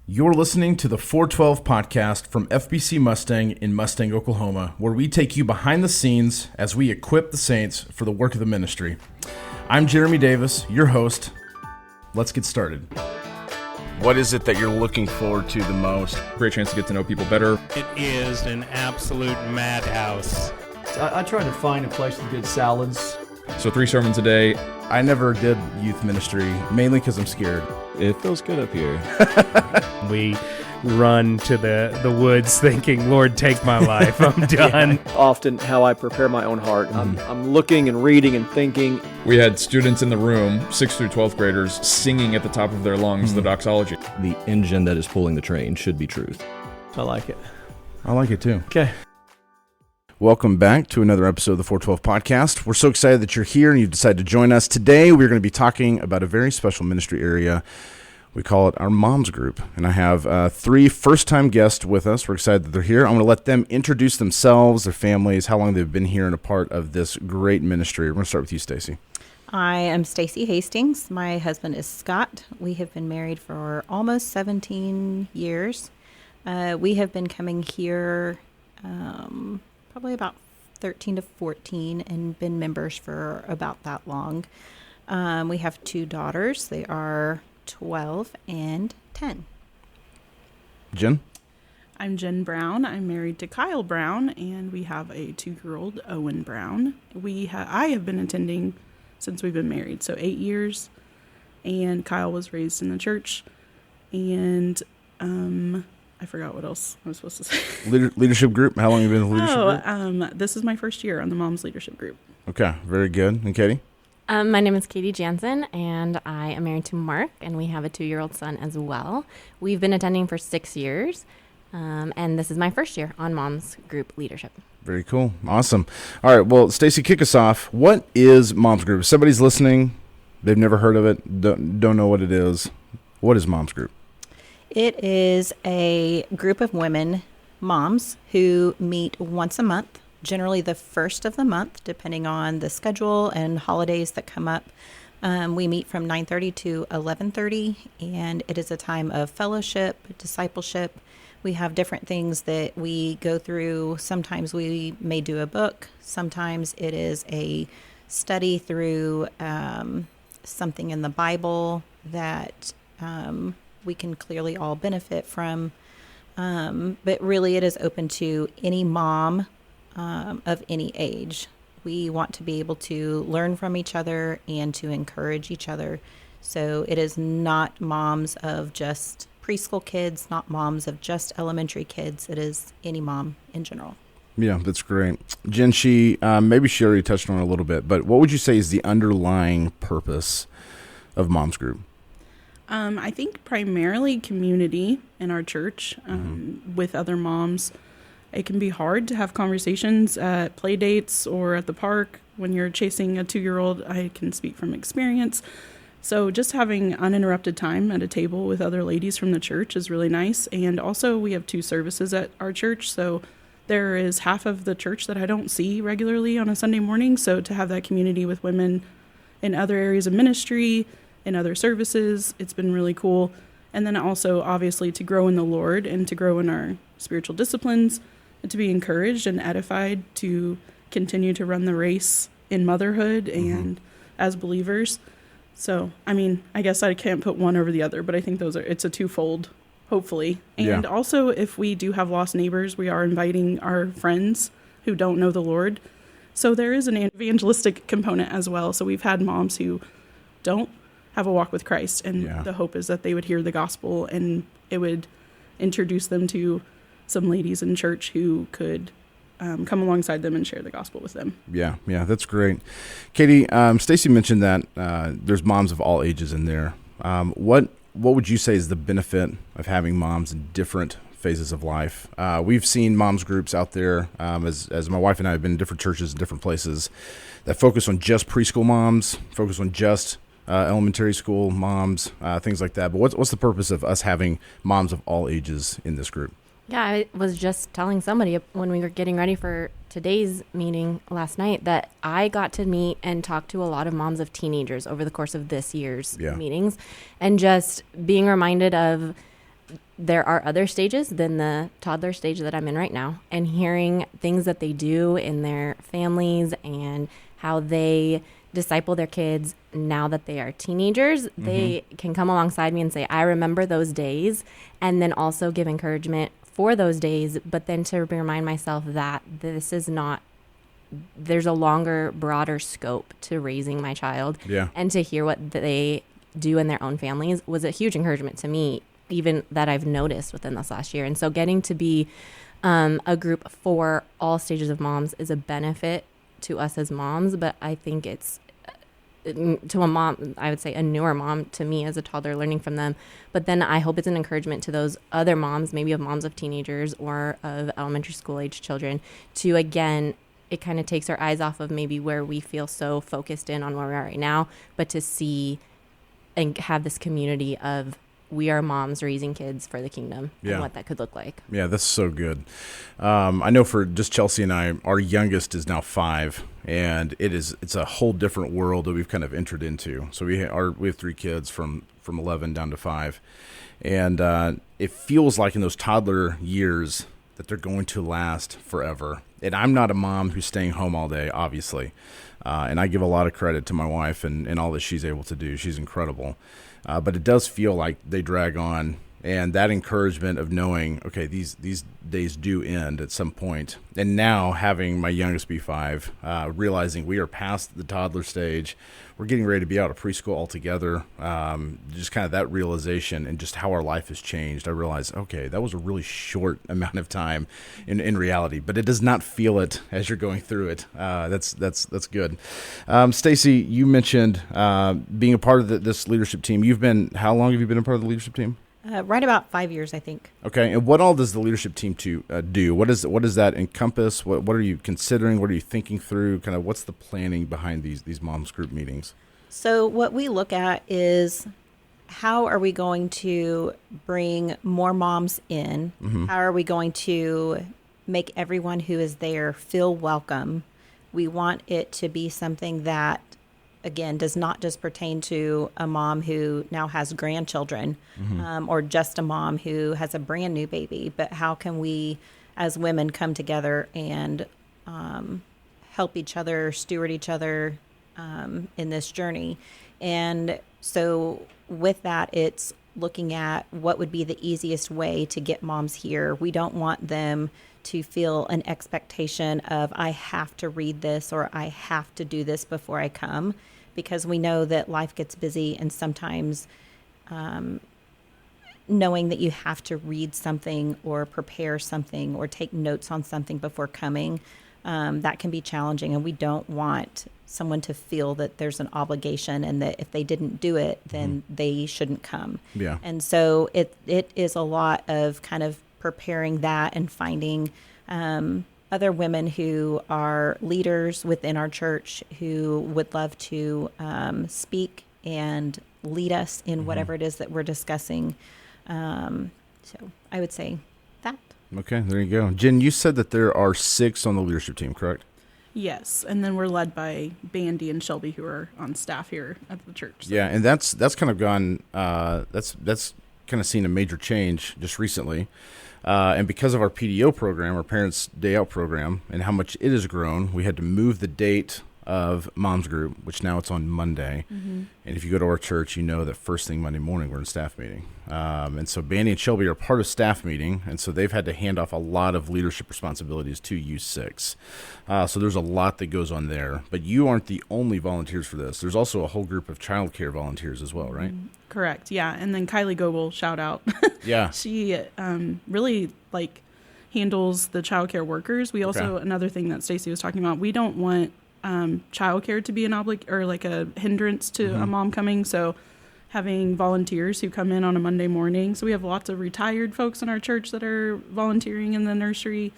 You're listening to the 412 podcast from FBC Mustang in Mustang, Oklahoma, where we take you behind the scenes as we equip the saints for the work of the ministry. I'm Jeremy Davis, your host. Let's get started. What is it that you're looking forward to the most? Great chance to get to know people better. It is an absolute madhouse. I try to find a place with good salads. So 3 sermons a day. I never did youth ministry, mainly because I'm scared. It feels good up here. We run to the woods thinking, Lord, take my life. I'm done. Often how I prepare my own heart. I'm looking and reading and thinking. We had students in the room, 6th through 12th graders, singing at the top of their lungs the doxology. The engine that is pulling the train should be truth. I like it. I like it too. Okay. Welcome back to another episode of the 412 podcast. We're so excited that you're here and you've decided to join us. Today, we're going to be talking about a very special ministry area. We call it our Moms Group. And I have 3 first-time guests with us. We're excited that they're here. I'm going to let them introduce themselves, their families, how long they've been here and a part of this great ministry. We're going to start with you, Stacy. I am Stacy Hastings. My husband is Scott. We have been married for almost 17 years. We have been coming here probably about 13 to 14 and been members for about that long. We have 2 daughters. They are 12 and 10. Jen? I'm Jenn Brown. I'm married to Kyle Brown, and we have a 2-year-old, Owen Brown. I have been attending since we've been married, so 8 years, and Kyle was raised in the church, and I forgot what else I was supposed to say. Leadership group? How long have you been in the leadership group? This is my first year on the Moms Leadership Group. Okay, very good. And Katie? My name is Katie Jantzen, and I am married to Mark, and we have a 2-year-old son as well. We've been attending for 6 years, and this is my first year on Moms Group Leadership. Very cool. Awesome. All right, well, Stacy, kick us off. What is Moms Group? If somebody's listening, they've never heard of it, don't know what it is. What is Moms Group? It is a group of women, moms, who meet once a month, generally the first of the month, depending on the schedule and holidays that come up. We meet from 9:30 to 11:30, and it is a time of fellowship, discipleship. We have different things that we go through. Sometimes we may do a book. Sometimes it is a study through something in the Bible that we can clearly all benefit from. But really it is open to any mom of any age. We want to be able to learn from each other and to encourage each other. So it is not moms of just preschool kids, not moms of just elementary kids. It is any mom in general. Yeah, that's great. Jen, maybe she already touched on it a little bit, but what would you say is the underlying purpose of Moms Group? I think primarily community in our church with other moms. It can be hard to have conversations at play dates or at the park when you're chasing a 2-year-old. I can speak from experience. So just having uninterrupted time at a table with other ladies from the church is really nice. And also we have 2 services at our church. So there is half of the church that I don't see regularly on a Sunday morning. So to have that community with women in other areas of ministry, in other services, it's been really cool. And then also obviously to grow in the Lord and to grow in our spiritual disciplines and to be encouraged and edified to continue to run the race in motherhood and as believers. So, I mean, I guess I can't put one over the other, but I think it's a twofold, hopefully. And also if we do have lost neighbors, we are inviting our friends who don't know the Lord. So there is an evangelistic component as well. So we've had moms who don't have a walk with Christ, and the hope is that they would hear the gospel and it would introduce them to some ladies in church who could come alongside them and share the gospel with them. Yeah, that's great. Katie, Stacy mentioned that there's moms of all ages in there. What would you say is the benefit of having moms in different phases of life? We've seen moms groups out there, as my wife and I have been in different churches and different places that focus on just preschool moms, focus on just elementary school moms, things like that. But what's the purpose of us having moms of all ages in this group? Yeah, I was just telling somebody when we were getting ready for today's meeting last night that I got to meet and talk to a lot of moms of teenagers over the course of this year's meetings, and just being reminded of there are other stages than the toddler stage that I'm in right now, and hearing things that they do in their families and how they disciple their kids now that they are teenagers, they can come alongside me and say, I remember those days, and then also give encouragement for those days, but then to remind myself that this is not, there's a longer, broader scope to raising my child. Yeah. And to hear what they do in their own families was a huge encouragement to me, even that I've noticed within this last year. And so getting to be a group for all stages of moms is a benefit to us as moms, but I think it's to a mom, I would say a newer mom to me as a toddler, learning from them. But then I hope it's an encouragement to those other moms, maybe of moms of teenagers or of elementary school age children, to again, it kind of takes our eyes off of maybe where we feel so focused in on where we are right now, but to see and have this community of we are moms raising kids for the kingdom and what that could look like. Yeah, that's so good. I know for just Chelsea and I, our youngest is now 5, and it's a whole different world that we've kind of entered into. So we have 3 kids from 11 down to 5, and it feels like in those toddler years that they're going to last forever. And I'm not a mom who's staying home all day, obviously, and I give a lot of credit to my wife and all that she's able to do. She's incredible. But it does feel like they drag on, and that encouragement of knowing, okay, these days do end at some point. And now having my youngest be 5, realizing we are past the toddler stage, we're getting ready to be out of preschool altogether. Just kind of that realization and just how our life has changed. I realized, okay, that was a really short amount of time in reality, but it does not feel it as you're going through it. That's good. Stacy, you mentioned being a part of this leadership team. How long have you been a part of the leadership team? Right about 5 years, I think. Okay, and what all does the leadership team do? What does that encompass? What are you considering? What are you thinking through? Kind of what's the planning behind these moms group meetings? So what we look at is how are we going to bring more moms in? How are we going to make everyone who is there feel welcome? We want it to be something that, again, does not just pertain to a mom who now has grandchildren or just a mom who has a brand new baby, but how can we as women come together and help each other, steward each other in this journey? And so with that, it's looking at what would be the easiest way to get moms here. We don't want them to feel an expectation of, I have to read this or I have to do this before I come, because we know that life gets busy, and sometimes knowing that you have to read something or prepare something or take notes on something before coming, that can be challenging, and we don't want someone to feel that there's an obligation and that if they didn't do it, then they shouldn't come. Yeah. And so it is a lot of kind of preparing that and finding other women who are leaders within our church who would love to speak and lead us in whatever it is that we're discussing. So I would say that. Okay, there you go. Jen, you said that there are 6 on the leadership team, correct? Yes, and then we're led by Bandy and Shelby, who are on staff here at the church. So. Yeah, and that's kind of gone. That's kind of seen a major change just recently, and because of our PDO program, our Parents Day Out program, and how much it has grown, we had to move the date of Mom's Group, which now it's on Monday. And if you go to our church, you know that first thing Monday morning we're in staff meeting. And so Bandy and Shelby are part of staff meeting, and so they've had to hand off a lot of leadership responsibilities to U6. So there's a lot that goes on there. But you aren't the only volunteers for this. There's also a whole group of childcare volunteers as well, right? Correct, yeah. And then Kylie Goebel, shout out. Yeah. She really handles the childcare workers. We also, another thing that Stacy was talking about, we don't want childcare to be an a hindrance to a mom coming. So having volunteers who come in on a Monday morning. So we have lots of retired folks in our church that are volunteering in the nursery.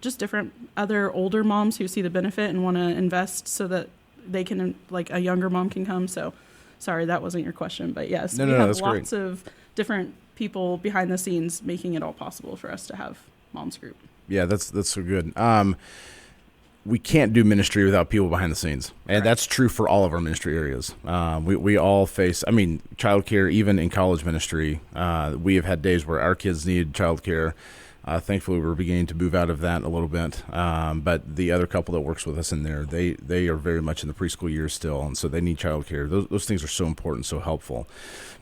Just different other older moms who see the benefit and want to invest so that they can, a younger mom can come. So sorry, that wasn't your question, but yes, we have lots of different people behind the scenes making it all possible for us to have Mom's Group. Yeah, that's so good. we can't do ministry without people behind the scenes, and that's true for all of our ministry areas. We all face, I mean, childcare. Even in college ministry, we have had days where our kids need childcare. Thankfully, we're beginning to move out of that a little bit. But the other couple that works with us in there, they are very much in the preschool years still, and so they need childcare. Those things are so important, so helpful.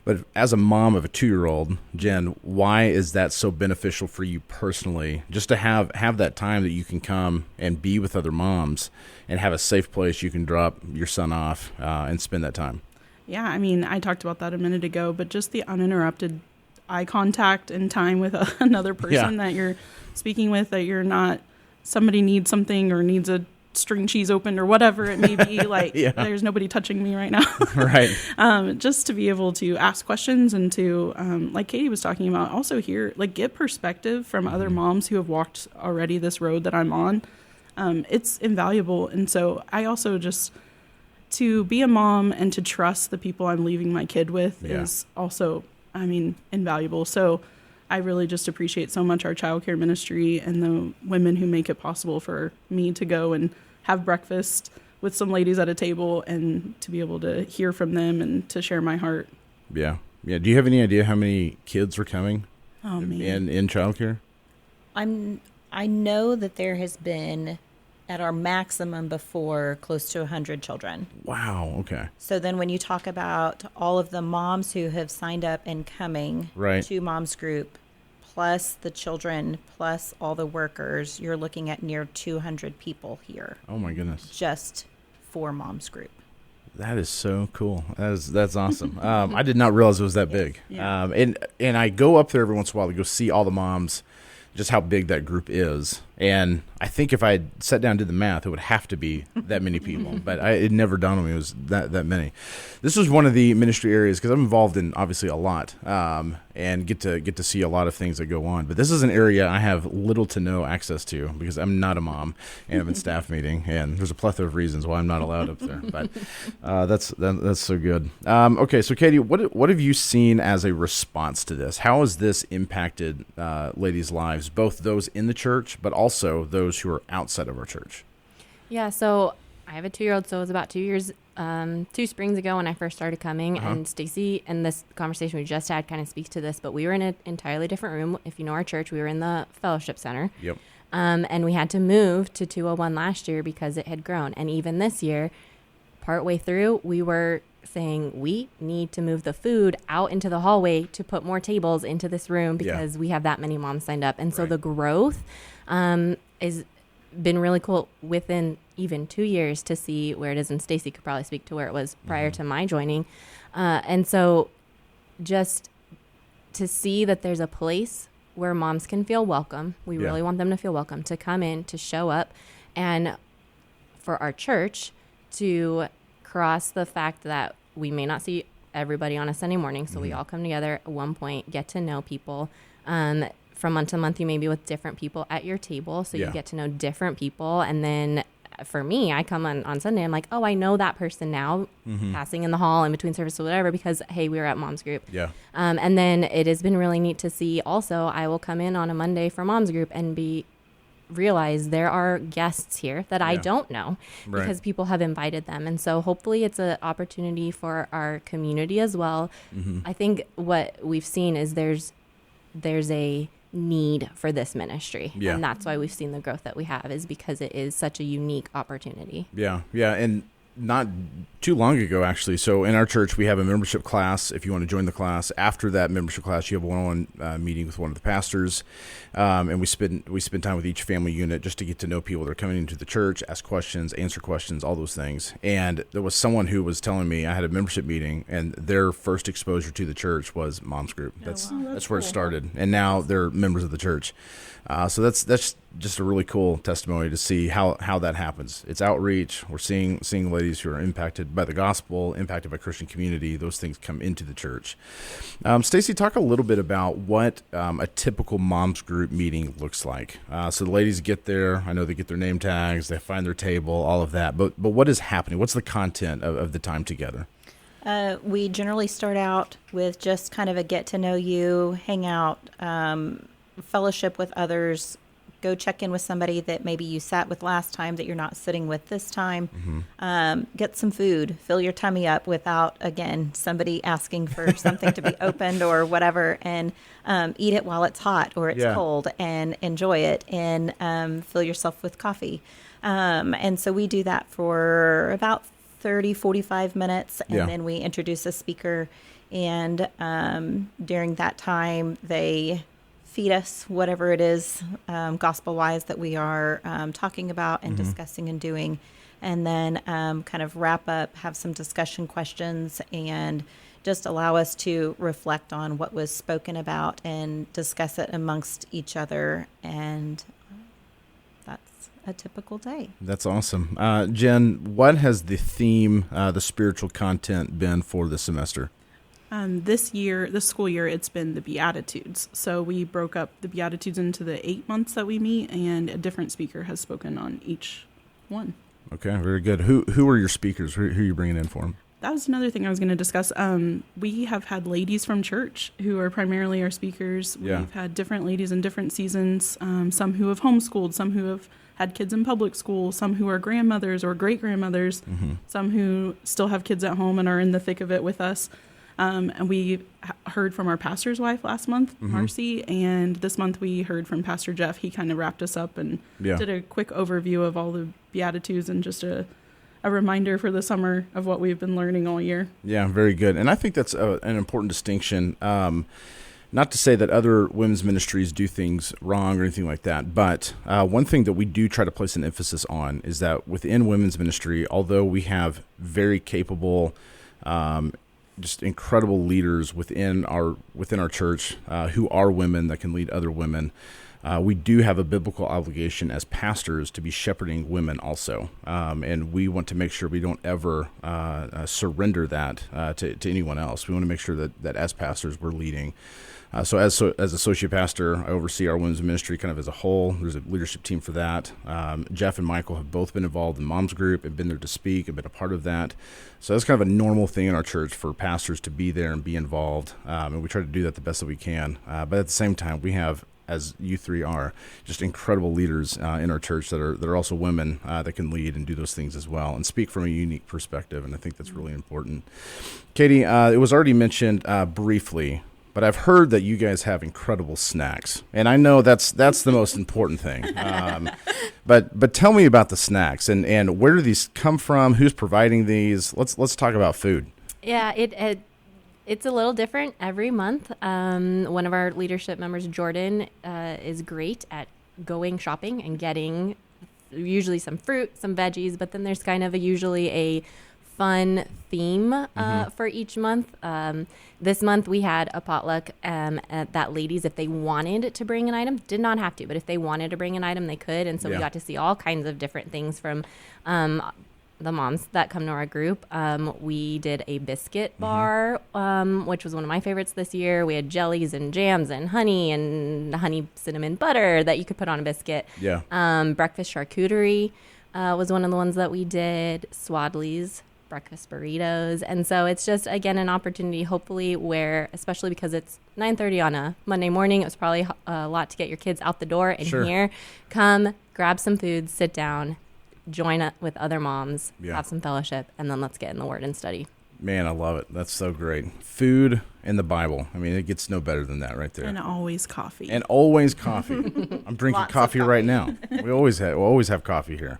But as a mom of a 2-year-old, Jen, why is that so beneficial for you personally? Just to have that time that you can come and be with other moms and have a safe place you can drop your son off and spend that time. Yeah, I mean, I talked about that a minute ago, but just the uninterrupted eye contact and time with another person that you're speaking with, that you're not, somebody needs something or needs a string cheese opened or whatever it may be, like there's nobody touching me right now. Right. Just to be able to ask questions and to, like Katie was talking about, also hear, like, get perspective from other moms who have walked already this road that I'm on. It's invaluable. And so I also just, to be a mom and to trust the people I'm leaving my kid with is also, I mean, invaluable. So I really just appreciate so much our childcare ministry and the women who make it possible for me to go and have breakfast with some ladies at a table and to be able to hear from them and to share my heart. Yeah. Yeah. Do you have any idea how many kids are coming in childcare? I know that there has been, at our maximum before, close to 100 children. Wow. Okay. So then when you talk about all of the moms who have signed up and coming to Moms Group, plus the children, plus all the workers, you're looking at near 200 people here. Oh my goodness. Just for Moms Group. That is so cool. That's awesome. I did not realize it was that big. Yeah. And I go up there every once in a while to go see all the moms, just how big that group is. And I think if I had sat down and did the math, it would have to be that many people. But it never dawned on me it was that many. This was one of the ministry areas, because I'm involved in obviously a lot and get to see a lot of things that go on. But this is an area I have little to no access to because I'm not a mom and I'm in staff meeting. And there's a plethora of reasons why I'm not allowed up there. But that's so good. Okay, so Katie, what have you seen as a response to this? How has this impacted ladies' lives, both those in the church, but also those who are outside of our church? Yeah, so I have a 2-year-old, so it was about 2 years, 2 springs ago when I first started coming, and Stacy, and this conversation we just had kind of speaks to this, but we were in an entirely different room. If you know our church, we were in the fellowship center. Yep. And we had to move to 201 last year because it had grown. And even this year, partway through, we were saying we need to move the food out into the hallway to put more tables into this room because we have that many moms signed up. And so the growth has been really cool within even 2 years to see where it is. And Stacy could probably speak to where it was prior to my joining. And so just to see that there's a place where moms can feel welcome. We really want them to feel welcome, to come in, to show up, and for our church to cross the fact that we may not see everybody on a Sunday morning, so we all come together at one point, get to know people. From month to month, you may be with different people at your table, so you get to know different people. And then for me, I come on Sunday, I'm like, oh, I know that person now, passing in the hall in between services or whatever, because, hey, we were at Moms Group. Yeah. And then it has been really neat to see also, I will come in on a Monday for Moms Group and realize there are guests here that I don't know because people have invited them. And so hopefully it's an opportunity for our community as well. I think what we've seen is there's a need for this ministry. And that's why we've seen the growth that we have, is because it is such a unique opportunity. Yeah. And not too long ago, actually. So in our church, we have a membership class. If you want to join the class, after that membership class, you have a one-on-one meeting with one of the pastors, and we spend time with each family unit just to get to know people that are coming into the church, ask questions, answer questions, all those things. And there was someone who was telling me, I had a membership meeting, and their first exposure to the church was Moms Group. That's where it started, and now they're members of the church. So that's just a really cool testimony to see how that happens. It's outreach. We're seeing ladies who are impacted by the gospel, impacted by Christian community. Those things come into the church. Stacy, talk a little bit about what a typical Moms Group meeting looks like. So the ladies get there. I know they get their name tags. They find their table, all of that. But what is happening? What's the content of the time together? We generally start out with just kind of a get to know you, hang out, fellowship with others, go check in with somebody that maybe you sat with last time that you're not sitting with this time. Get some food, fill your tummy up without, again, somebody asking for something to be opened or whatever, and eat it while it's hot or it's cold, and enjoy it, and fill yourself with coffee. And so we do that for about 30, 45 minutes, and then we introduce a speaker, and during that time, they feed us whatever it is, gospel-wise, that we are talking about and discussing and doing, and then kind of wrap up, have some discussion questions, and just allow us to reflect on what was spoken about and discuss it amongst each other, and that's a typical day. That's awesome. Jen, what has the theme, the spiritual content been for this semester? This school year, it's been the Beatitudes. So we broke up the Beatitudes into the 8 months that we meet, and a different speaker has spoken on each one. Okay, very good. Who are your speakers? Who are you bringing in for them? That was another thing I was going to discuss. We have had ladies from church who are primarily our speakers. We've had different ladies in different seasons, some who have homeschooled, some who have had kids in public school, some who are grandmothers or great-grandmothers, some who still have kids at home and are in the thick of it with us. And we heard from our pastor's wife last month, Marcy, and this month we heard from Pastor Jeff. He kind of wrapped us up and did a quick overview of all the Beatitudes and just a reminder for the summer of what we've been learning all year. Yeah, very good. And I think that's an important distinction. Not to say that other women's ministries do things wrong or anything like that, but one thing that we do try to place an emphasis on is that within women's ministry, although we have very capable just incredible leaders within our church who are women that can lead other women. We do have a biblical obligation as pastors to be shepherding women also, and we want to make sure we don't ever surrender that to anyone else. We want to make sure that as pastors we're leading. So as associate pastor, I oversee our women's ministry kind of as a whole. There's a leadership team for that. Jeff and Michael have both been involved in Mom's Group and been there to speak and been a part of that. So that's kind of a normal thing in our church for pastors to be there and be involved. And we try to do that the best that we can. But at the same time, we have, as you three are, just incredible leaders in our church that are also women that can lead and do those things as well and speak from a unique perspective. And I think that's really important. Katie, it was already mentioned briefly, but I've heard that you guys have incredible snacks, and I know that's the most important thing. But tell me about the snacks and where do these come from? Who's providing these? Let's talk about food. Yeah, it's a little different every month. One of our leadership members, Jordan, is great at going shopping and getting usually some fruit, some veggies, but then there's kind of usually a fun theme for each month. This month we had a potluck that ladies, if they wanted to bring an item, did not have to, but if they wanted to bring an item, they could. And so we got to see all kinds of different things from the moms that come to our group. We did a biscuit bar, which was one of my favorites this year. We had jellies and jams and honey cinnamon butter that you could put on a biscuit. Breakfast charcuterie was one of the ones that we did. Swaddlies, breakfast burritos. And so it's just, again, an opportunity, hopefully, where, especially because it's 9:30 on a Monday morning, it was probably a lot to get your kids out the door and here. Come, grab some food, sit down, join up with other moms, have some fellowship, and then let's get in the Word and study. Man, I love it. That's so great. Food and the Bible. I mean, it gets no better than that right there. And always coffee. I'm drinking coffee right now. We'll always have coffee here.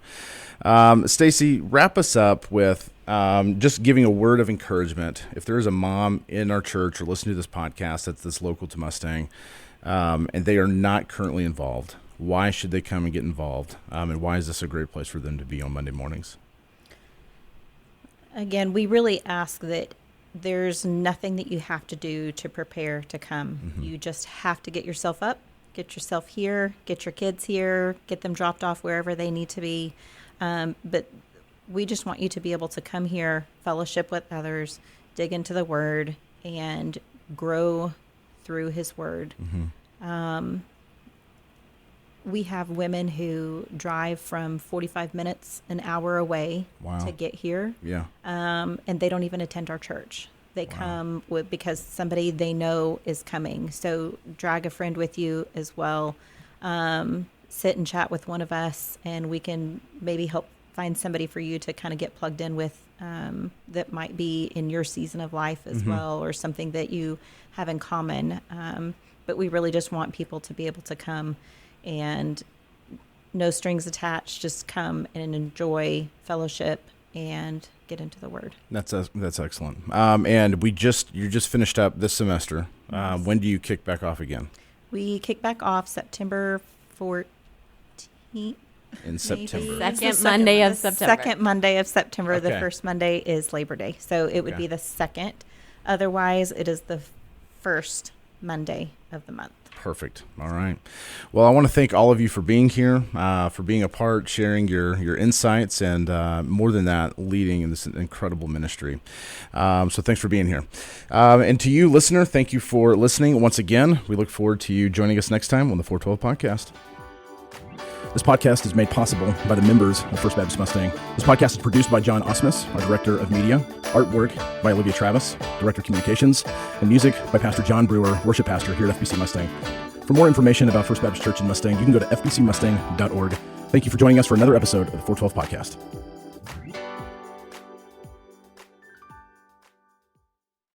Stacy, wrap us up with just giving a word of encouragement. If there is a mom in our church or listening to this podcast that's local to Mustang, and they are not currently involved, why should they come and get involved? And why is this a great place for them to be on Monday mornings? Again, we really ask that there's nothing that you have to do to prepare to come. You just have to get yourself up, get yourself here, get your kids here, get them dropped off wherever they need to be. But we just want you to be able to come here, fellowship with others, dig into the Word, and grow through His Word. We have women who drive from 45 minutes, an hour away to get here. And they don't even attend our church. They come because somebody they know is coming. So drag a friend with you as well. sit and chat with one of us, and we can maybe help find somebody for you to kind of get plugged in with that might be in your season of life as well, or something that you have in common. But we really just want people to be able to come and no strings attached, just come and enjoy fellowship and get into the Word. That's excellent. And you just finished up this semester. When do you kick back off again? We kick back off September 14th. In September. Second Monday of September. Second Monday of September. Okay. The first Monday is Labor Day. So it would be the second. Otherwise, it is the first Monday of the month. Perfect. All right. Well, I want to thank all of you for being here, for being a part, sharing your insights, and more than that, leading in this incredible ministry. So thanks for being here. And to you, listener, thank you for listening once again. We look forward to you joining us next time on the 412 Podcast. This podcast is made possible by the members of First Baptist Mustang. This podcast is produced by John Osmus, our Director of Media, artwork by Olivia Travis, Director of Communications, and music by Pastor John Brewer, Worship Pastor here at FBC Mustang. For more information about First Baptist Church in Mustang, you can go to fbcmustang.org. Thank you for joining us for another episode of the 412 Podcast.